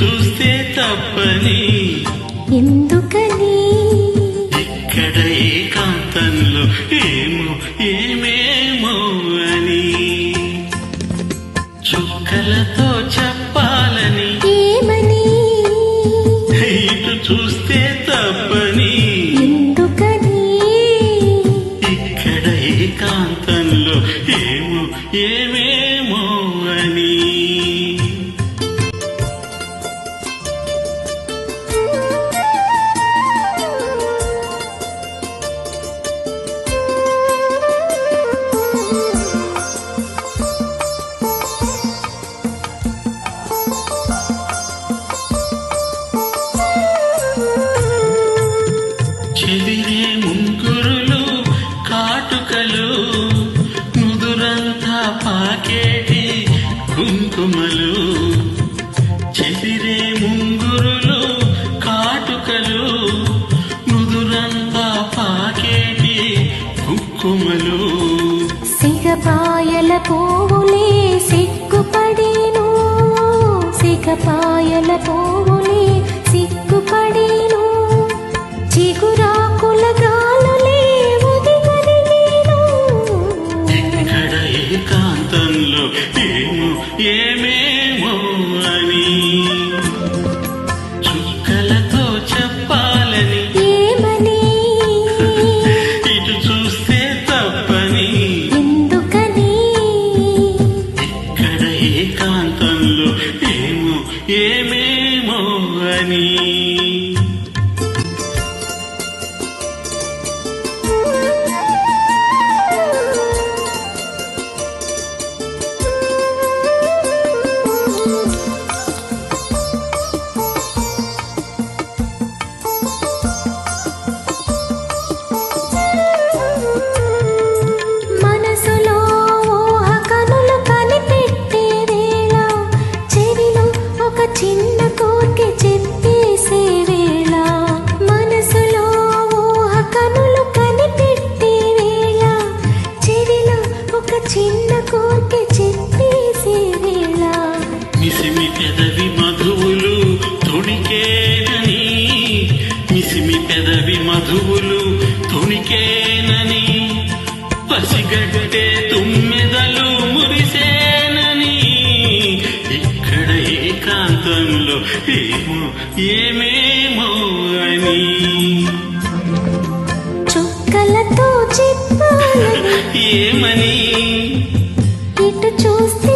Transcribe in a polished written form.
చూస్తే తప్పని ఎందుకని ఇక్కడ ఏకాంతంలో ఏమో ఏమేమో అని చుక్కలతో చెప్పాలని ఏమని ఇటు చూస్తే తప్పని ఎందుకని ఇక్కడ ఏకాంతంలో ఏమో ఏమేమో అని చెదిరే ముంగురులు కాటుకలు ముదురంతా పాకేటి కుంకుమలు చెదిరే ముంగురులు కాటుకలు ముదురంతా పాకేటి కుంకుమలు సిగపాయల పువ్వులే సిగ్గుపడేను సిగపాయల పువ్వులే సిగ్గుపడేను చిగురాకుల గాలులే ఉదిగలిగేను ఇక్కడ ఏకాంతంలో ఏమో ఏమేమో అని చుక్కలతో చెప్పాలని ఏమని ఇటు చూస్తే తప్పని ఎందుకని ఇక్కడ ఏకాంతంలో ఏమో ఏమేమో అని మనసులో ఊహ కనులు కనిపెట్టే వేళ చెవిలో ఒక చిన్న కోరిక చెప్పేసే వేళ మనసులో ఊహ కనులు కనిపెట్టే వేళ చెవిలో ఒక చిన్న కోరిక చెప్పేసే వేళ మిసిమి పెదవి మధువులు తొణికేనని మిసిమి పెదవి మధువులు తొణికేనని పసిగట్టే తుమ్మెదలు మురిసేనని ఇక్కడ ఏకాంతంలో ఏమో ఏమేమో అని చుక్కలతో చెప్పాలని ఏమని ఇటు చూస్తే